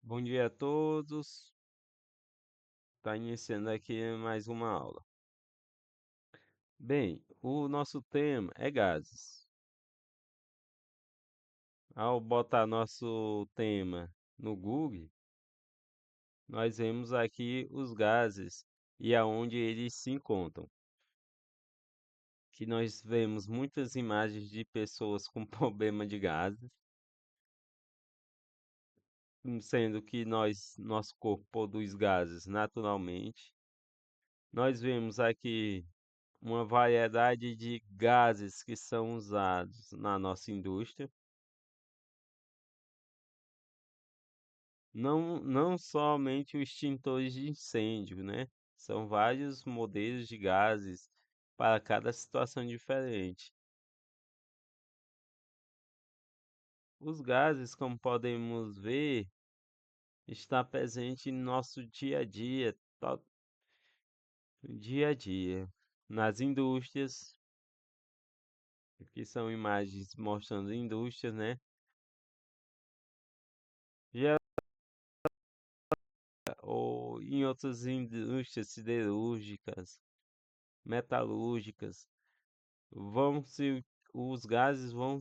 Bom dia a todos. Está iniciando aqui mais uma aula. Bem, o nosso tema é gases. Ao botar nosso tema no Google, nós vemos aqui os gases e aonde eles se encontram. Que nós vemos muitas imagens de pessoas com problema de gases, sendo que nosso corpo produz gases naturalmente. Nós vemos aqui uma variedade de gases que são usados na nossa indústria. Não somente os extintores de incêndio, né? São vários modelos de gases para cada situação diferente. Os gases, como podemos ver, está presente em nosso dia a dia, dia a dia, nas indústrias, que são imagens mostrando indústrias, né? Já ou em outras indústrias siderúrgicas, metalúrgicas, vão se os gases vão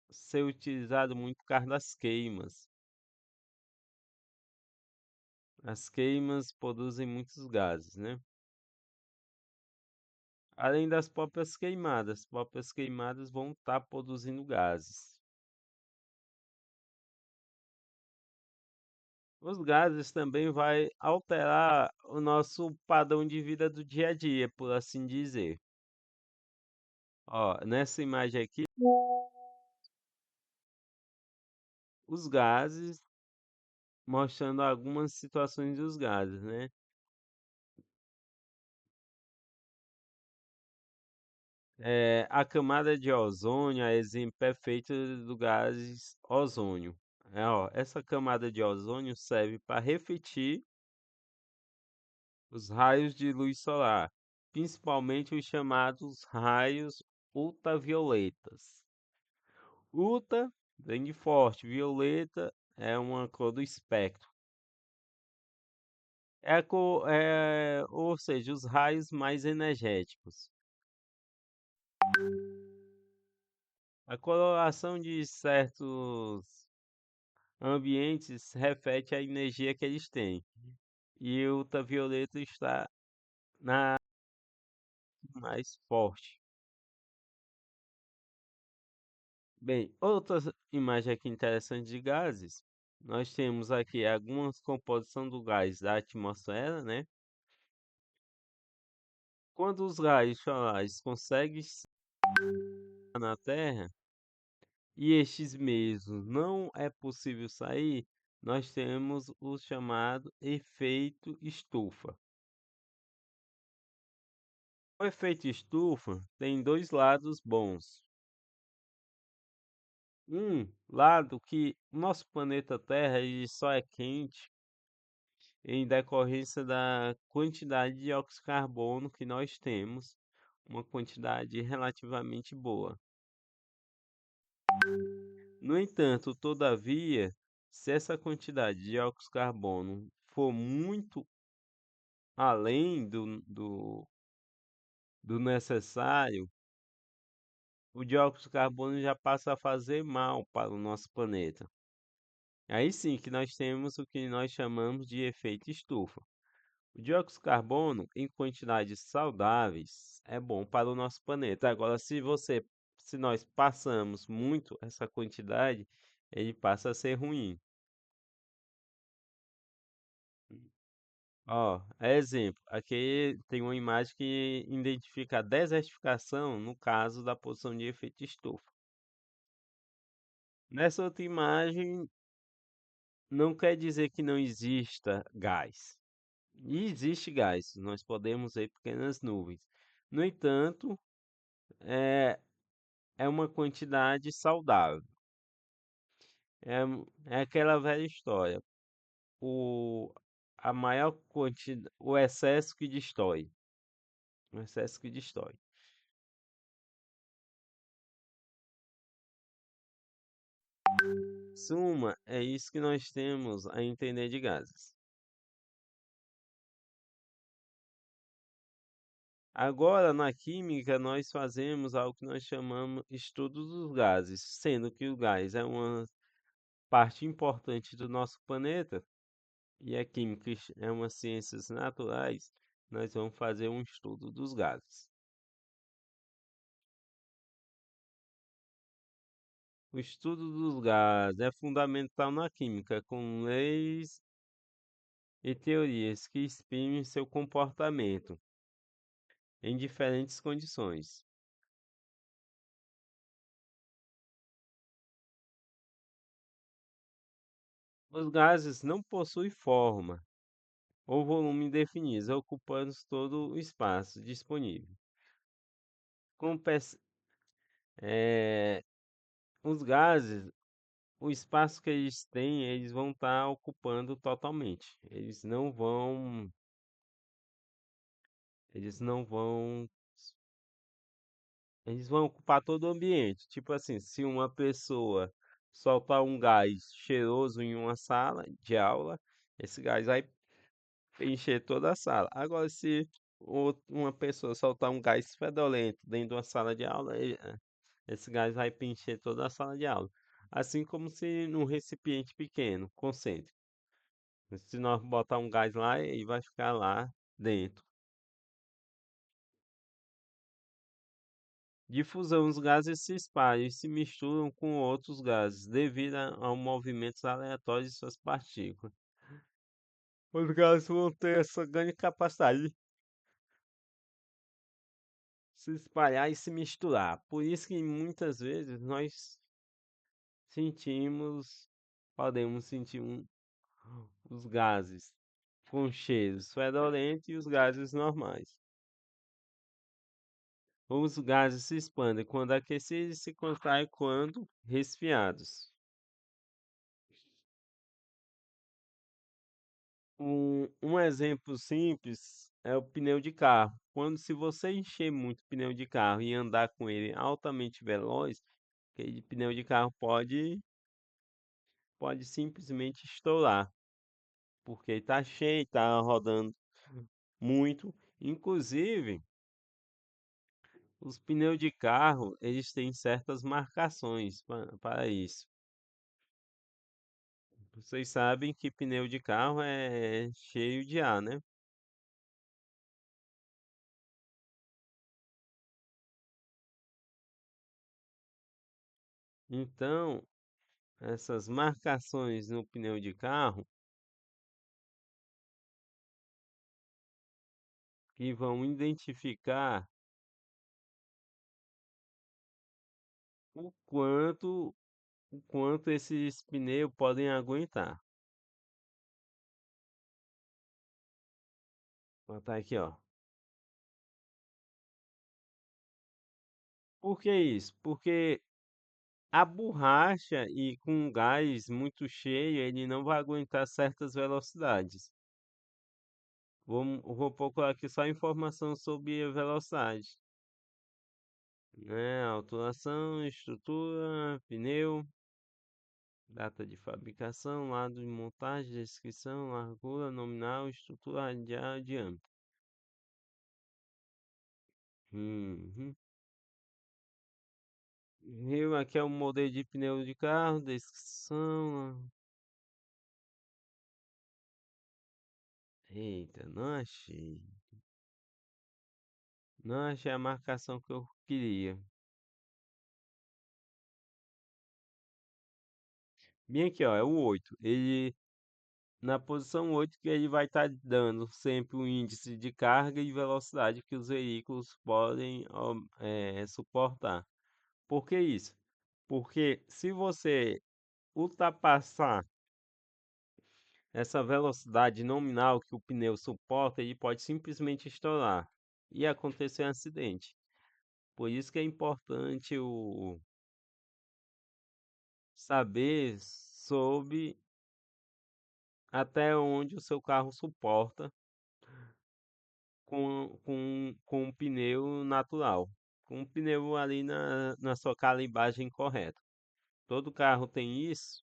ser utilizados muito por causa das queimas. As queimas produzem muitos gases, né? Além das próprias queimadas vão estar produzindo gases. Os gases também vai alterar o nosso padrão de vida do dia a dia, por assim dizer. Ó, nessa imagem aqui, os gases, mostrando algumas situações dos gases, né? A camada de ozônio é exemplo perfeito do gases ozônio. Ó, essa camada de ozônio serve para refletir os raios de luz solar, principalmente os chamados raios ultravioletas. Ultra vem de forte, violeta é uma cor do espectro. Ou seja, os raios mais energéticos. A coloração de certos ambientes reflete a energia que eles têm. E o ultravioleta está na mais forte. Bem, outra imagem aqui interessante de gases. Nós temos aqui algumas composição do gás da atmosfera, né? Quando os raios solares conseguem chegar na Terra e estes mesmos não é possível sair, nós temos o chamado efeito estufa. O efeito estufa tem dois lados bons. Um lado que o nosso planeta Terra ele só é quente em decorrência da quantidade de dióxido de carbono que nós temos, uma quantidade relativamente boa. No entanto, todavia, se essa quantidade de dióxido de carbono for muito além do necessário, o dióxido de carbono já passa a fazer mal para o nosso planeta. Aí sim que nós temos o que nós chamamos de efeito estufa. O dióxido de carbono, em quantidades saudáveis, é bom para o nosso planeta. Agora, se nós passamos muito essa quantidade, ele passa a ser ruim. Ó, exemplo, aqui tem uma imagem que identifica a desertificação no caso da posição de efeito estufa. Nessa outra imagem, não quer dizer que não exista gás. E existe gás, nós podemos ver pequenas nuvens. No entanto, é, é uma quantidade saudável. É, é aquela velha história. O, a maior quantidade, o excesso que destrói. O excesso que destrói. Suma, é isso que nós temos a entender de gases. Agora, na química, nós fazemos algo que nós chamamos estudo dos gases, sendo que o gás é uma parte importante do nosso planeta e a química é uma ciências naturais, nós vamos fazer um estudo dos gases. O estudo dos gases é fundamental na química, com leis e teorias que exprimem seu comportamento em diferentes condições. Os gases não possuem forma ou volume definidos, ocupando todo o espaço disponível. Com pers- eh, os gases, o espaço que eles têm, eles vão estar ocupando totalmente. Eles não vão, eles vão ocupar todo o ambiente. Tipo assim, se uma pessoa soltar um gás cheiroso em uma sala de aula, esse gás vai encher toda a sala. Agora, se uma pessoa soltar um gás fedorento dentro de uma sala de aula, esse gás vai preencher toda a sala de aula. Assim como se num recipiente pequeno, concêntrico. Se nós botar um gás lá, ele vai ficar lá dentro. Difusão, os gases se espalham e se misturam com outros gases devido ao movimentos aleatórios de suas partículas. Os gases vão ter essa grande capacidade de se espalhar e se misturar. Por isso que muitas vezes nós sentimos, podemos sentir os gases com cheiros fedorentos e os gases normais. Os gases se expandem quando aquecidos e se contraem quando resfriados. Um exemplo simples é o pneu de carro. Quando se você encher muito o pneu de carro e andar com ele altamente veloz, aquele pneu de carro pode simplesmente estourar, porque está cheio, está rodando muito. Inclusive, os pneus de carro, eles têm certas marcações para isso. Vocês sabem que pneu de carro é cheio de ar, né? Então, essas marcações no pneu de carro que vão identificar o quanto esses pneus podem aguentar. Vou botar aqui, ó. Por que isso? Porque a borracha e com gás muito cheio, ele não vai aguentar certas velocidades. Vou procurar aqui só informação sobre a velocidade, né? Autoração, estrutura, pneu, data de fabricação, lado de montagem, descrição, largura nominal, estrutura radial, diâmetro. Uhum. Aqui é o modelo de pneu de carro, descrição. Eita, não achei. Não achei a marcação que eu queria. Bem aqui, ó, é o 8. Na posição 8 que ele vai estar dando sempre o índice de carga e velocidade que os veículos podem suportar. Por que isso? Porque se você ultrapassar essa velocidade nominal que o pneu suporta, ele pode simplesmente estourar e acontecer um acidente. Por isso que é importante saber sobre até onde o seu carro suporta com um pneu natural, com um pneu ali na sua calibragem correta. Todo carro tem isso,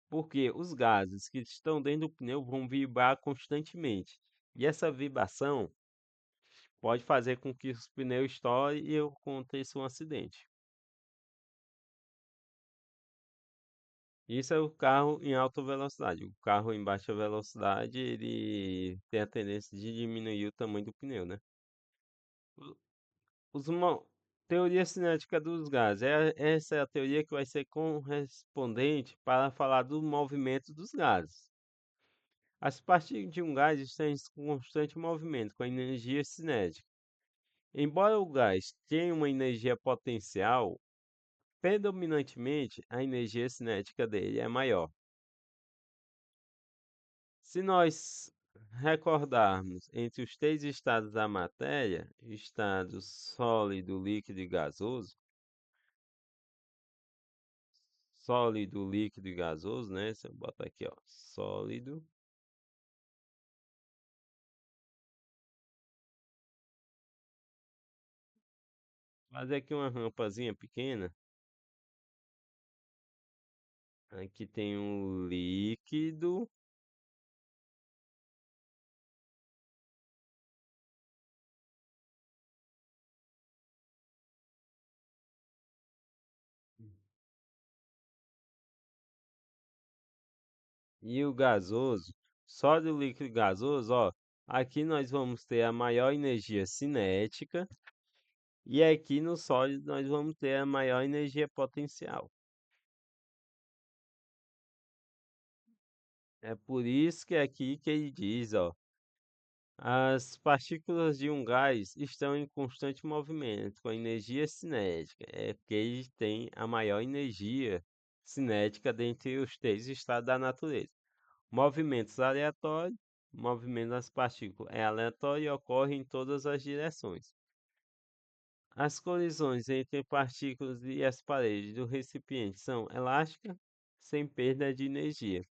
porque os gases que estão dentro do pneu vão vibrar constantemente. E essa vibração pode fazer com que os pneus estourem e aconteça um acidente. Isso é o carro em alta velocidade. O carro em baixa velocidade, ele tem a tendência de diminuir o tamanho do pneu, né? O- Os mo- Teoria cinética dos gases. Essa é a teoria que vai ser correspondente para falar do movimento dos gases. As partículas de um gás estão em constante movimento, com energia cinética. Embora o gás tenha uma energia potencial, predominantemente a energia cinética dele é maior. Se nós recordarmos entre os três estados da matéria, estado sólido, líquido e gasoso, sólido, líquido e gasoso, né? Se eu botar aqui, ó, sólido, fazer aqui uma rampazinha pequena. Aqui tem um líquido e o gasoso. Sólido, líquido e gasoso, ó. Aqui nós vamos ter a maior energia cinética e aqui no sólido nós vamos ter a maior energia potencial. É por isso que é aqui que ele diz, ó, as partículas de um gás estão em constante movimento com energia cinética. É porque ele tem a maior energia cinética dentre os três estados da natureza. Movimentos aleatórios, o movimento das partículas é aleatório e ocorre em todas as direções. As colisões entre partículas e as paredes do recipiente são elásticas, sem perda de energia.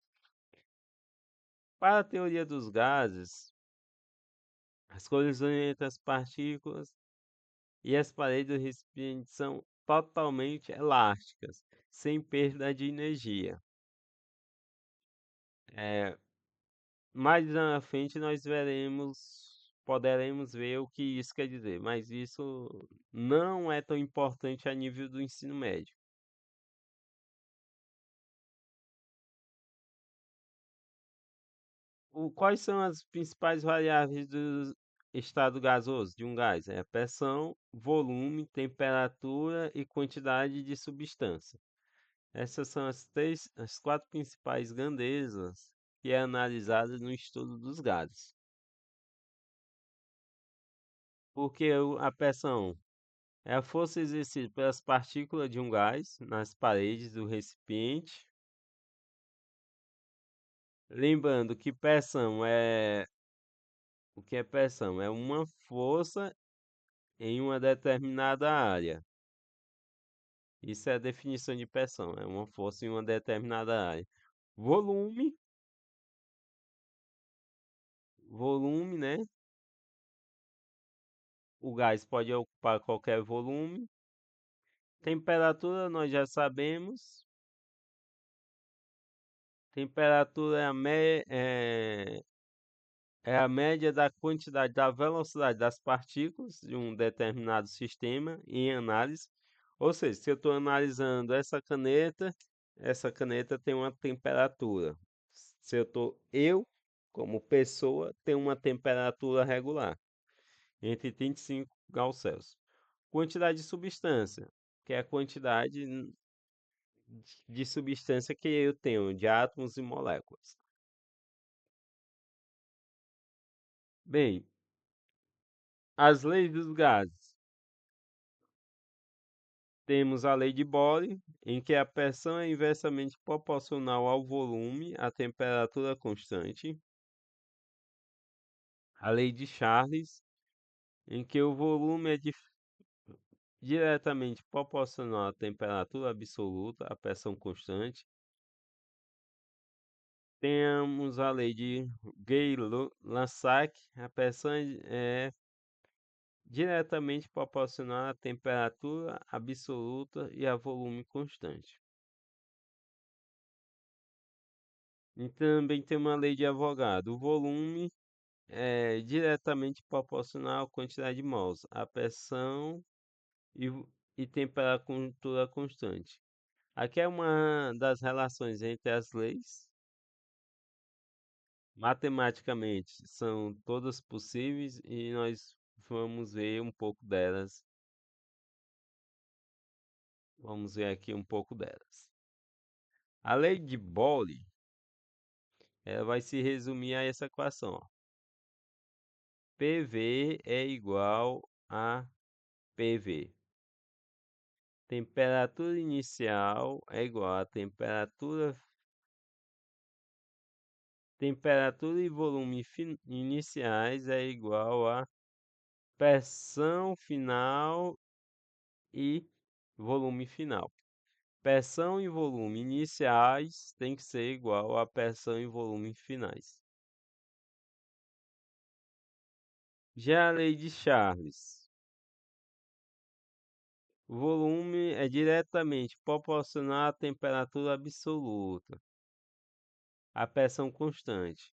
Para a teoria dos gases, as colisões entre as partículas e as paredes do recipiente são totalmente elásticas, sem perda de energia. É, mais na frente nós poderemos ver o que isso quer dizer, mas isso não é tão importante a nível do ensino médio. Quais são as principais variáveis do estado gasoso de um gás? É a pressão, volume, temperatura e quantidade de substância. Essas são as quatro principais grandezas que é analisada no estudo dos gases. Porque a pressão é a força exercida pelas partículas de um gás nas paredes do recipiente. Lembrando que o que é pressão? É uma força em uma determinada área. Isso é a definição de pressão, é uma força em uma determinada área. Volume, volume, né? O gás pode ocupar qualquer volume. Temperatura, nós já sabemos. Temperatura é a média da quantidade da velocidade das partículas de um determinado sistema em análise. Ou seja, se eu estou analisando essa caneta tem uma temperatura. Se eu, como pessoa, tenho uma temperatura regular, entre 35 graus Celsius. Quantidade de substância, que é a quantidade de substância que eu tenho, de átomos e moléculas. Bem, as leis dos gases. Temos a lei de Bohr, em que a pressão é inversamente proporcional ao volume, a temperatura constante. A lei de Charles, em que o volume é diretamente proporcional à temperatura absoluta, à pressão constante. Temos a lei de Gay-Lussac, a pressão é diretamente proporcional à temperatura absoluta e a volume constante. E também tem uma lei de Avogadro. O volume é diretamente proporcional à quantidade de mols, a pressão e, e temperatura constante. Aqui é uma das relações entre as leis. Matematicamente, são todas possíveis e nós vamos ver um pouco delas. Vamos ver aqui um pouco delas. A lei de Pauli, ela vai se resumir a essa equação, ó. PV é igual a PV. Temperatura inicial é igual a temperatura e volume iniciais é igual a pressão final e volume final. Pressão e volume iniciais tem que ser igual a pressão e volume finais. Já a lei de Charles. O volume é diretamente proporcional à temperatura absoluta, à pressão constante.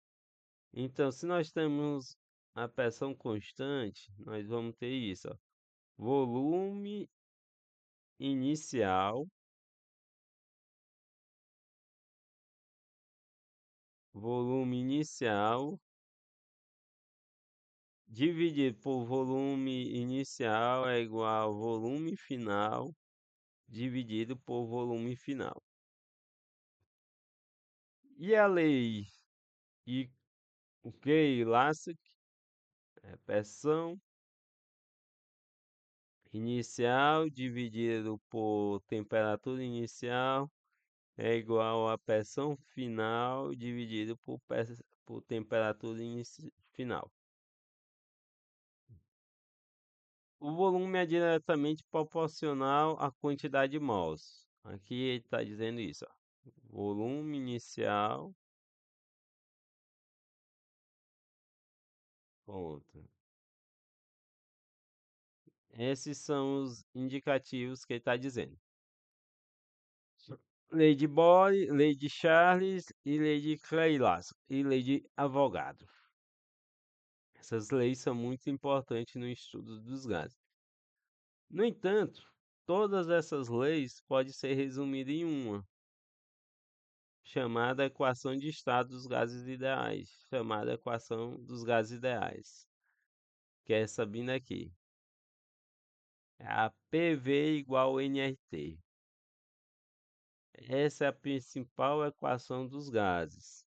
Então, se nós temos a pressão constante, nós vamos ter isso, ó. Volume inicial, volume inicial dividido por volume inicial é igual a volume final dividido por volume final. E a lei de Key-Lasik é pressão inicial dividido por temperatura inicial é igual a pressão final dividido por temperatura final. O volume é diretamente proporcional à quantidade de mols. Aqui ele está dizendo isso, ó. Volume inicial, ponto. Esses são os indicativos que ele está dizendo. Lei de Bohr, lei de Charles e lei de Clairaut e lei de Avogadro. Essas leis são muito importantes no estudo dos gases. No entanto, todas essas leis podem ser resumidas em uma, chamada equação de estado dos gases ideais, chamada equação dos gases ideais, que é essa vindo aqui. É a PV igual nRT. Essa é a principal equação dos gases.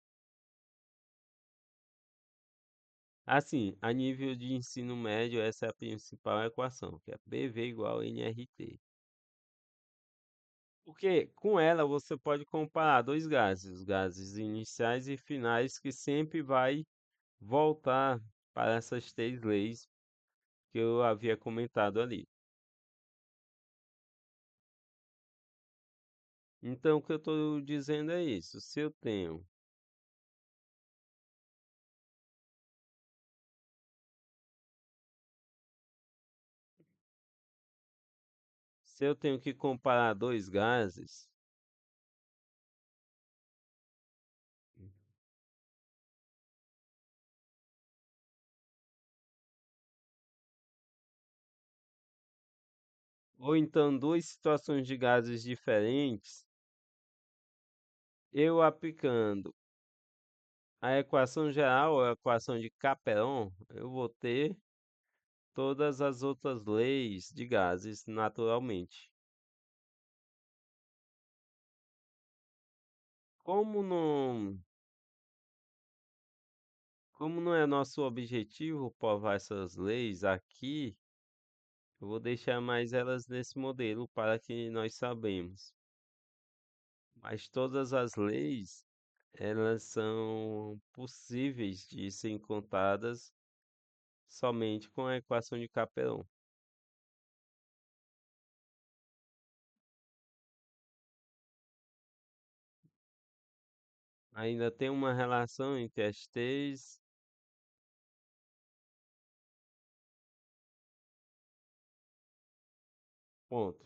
Assim, a nível de ensino médio, essa é a principal equação, que é PV igual nRT. Porque com ela você pode comparar dois gases, os gases iniciais e finais, que sempre vai voltar para essas três leis que eu havia comentado ali. Então, o que eu estou dizendo é isso. Se eu tenho que comparar dois gases, ou então duas situações de gases diferentes, eu aplicando a equação geral, a equação de Capelon, eu vou ter todas as outras leis de gases naturalmente. Como não, como não é nosso objetivo provar essas leis aqui, eu vou deixar mais elas nesse modelo para que nós sabemos. Mas todas as leis, elas são possíveis de serem contadas somente com a equação de Capelon. Ainda tem uma relação entre as três. Ponto.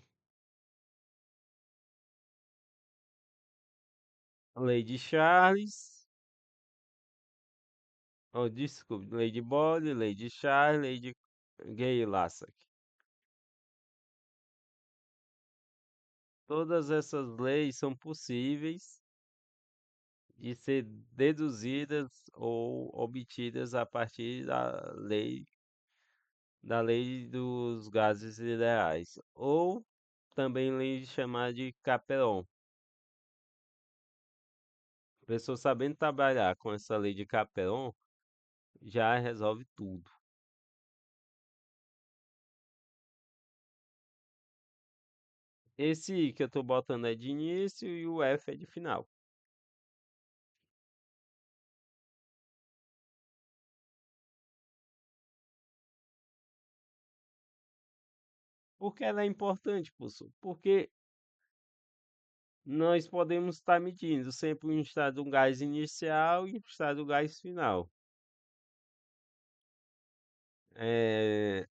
A lei de Charles Oh, desculpe, Lady Bolly, Lady Charles, Lady Gay Lassac. Todas essas leis são possíveis de ser deduzidas ou obtidas a partir da lei dos gases ideais, ou também lei chamada de Capelon. A pessoa sabendo trabalhar com essa lei de Capelon já resolve tudo. Esse I que eu estou botando é de início e o F é de final. Por que ela é importante, professor? Porque nós podemos estar medindo sempre o estado do gás inicial e o estado do gás final. Eh,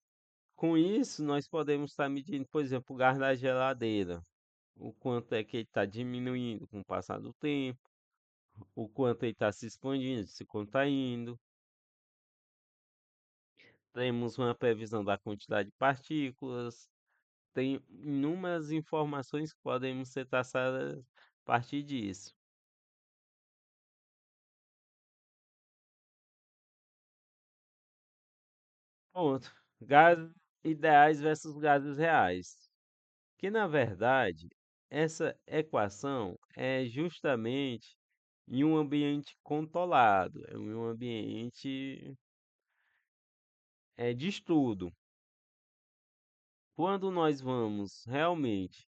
com isso, nós podemos estar medindo, por exemplo, o gás da geladeira, o quanto é que ele está diminuindo com o passar do tempo, o quanto ele está se expandindo, se contraindo. Temos uma previsão da quantidade de partículas, tem inúmeras informações que podem ser traçadas a partir disso. Ponto. Gases ideais versus gases reais. Que na verdade, essa equação é justamente em um ambiente controlado, em um ambiente de estudo. Quando nós vamos realmente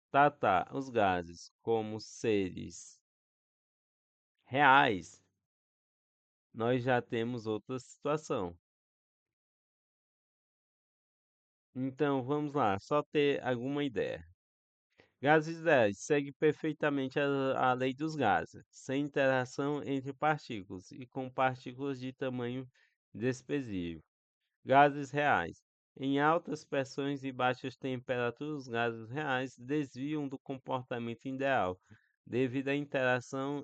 tratar os gases como seres reais, nós já temos outra situação. Então vamos lá, só ter alguma ideia. Gases ideais segue perfeitamente a lei dos gases, sem interação entre partículas e com partículas de tamanho desprezível. Gases reais. Em altas pressões e baixas temperaturas, os gases reais desviam do comportamento ideal devido à interação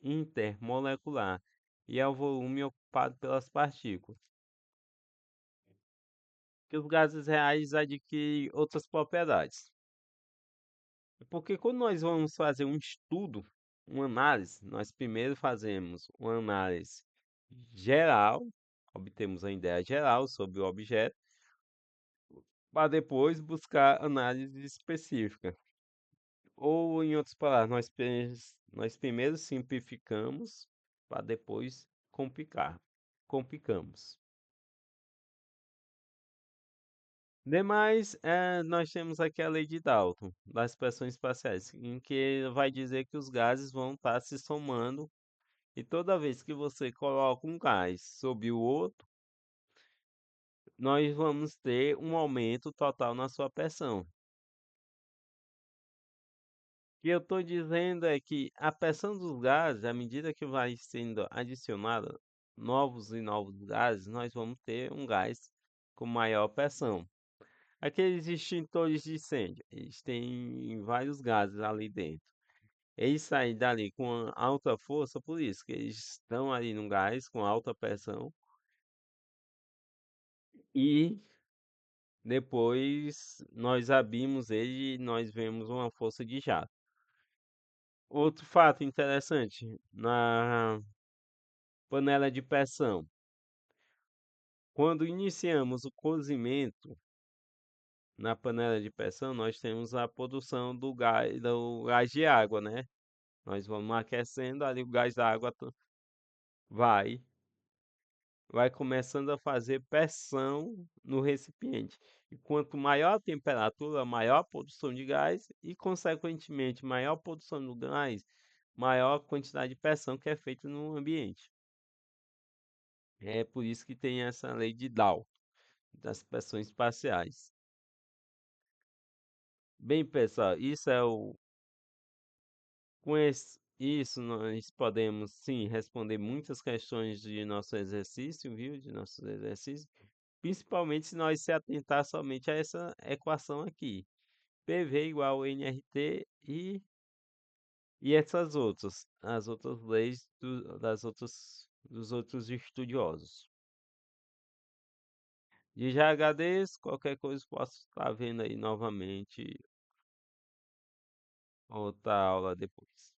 intermolecular e ao volume ocupado pelas partículas. Que os gases reais adquirem outras propriedades. Porque quando nós vamos fazer um estudo, uma análise, nós primeiro fazemos uma análise geral, obtemos a ideia geral sobre o objeto, para depois buscar análise específica. Ou, em outras palavras, nós primeiro simplificamos para depois complicar. Complicamos. Demais, nós temos aqui a lei de Dalton, das pressões espaciais, em que vai dizer que os gases vão estar se somando e toda vez que você coloca um gás sobre o outro, nós vamos ter um aumento total na sua pressão. O que eu estou dizendo é que a pressão dos gases, à medida que vai sendo adicionada novos e novos gases, nós vamos ter um gás com maior pressão. Aqueles extintores de incêndio, eles têm vários gases ali dentro. Eles saem dali com alta força, por isso que eles estão ali no gás com alta pressão e depois nós abrimos ele e nós vemos uma força de jato. Outro fato interessante, na panela de pressão, quando iniciamos o cozimento na panela de pressão, nós temos a produção do gás de água, né? Nós vamos aquecendo, ali o gás da água vai, vai começando a fazer pressão no recipiente. E quanto maior a temperatura, maior a produção de gás e, consequentemente, maior a produção do gás, maior a quantidade de pressão que é feita no ambiente. É por isso que tem essa lei de Dow, das pressões parciais. Bem, pessoal, isso nós podemos sim responder muitas questões de nosso exercício, viu? De nossos exercícios, principalmente se nós se atentar somente a essa equação aqui. PV igual a nRT e E essas outras, as outras leis dos outros estudiosos. De GHDs, qualquer coisa posso estar vendo aí novamente outra aula depois.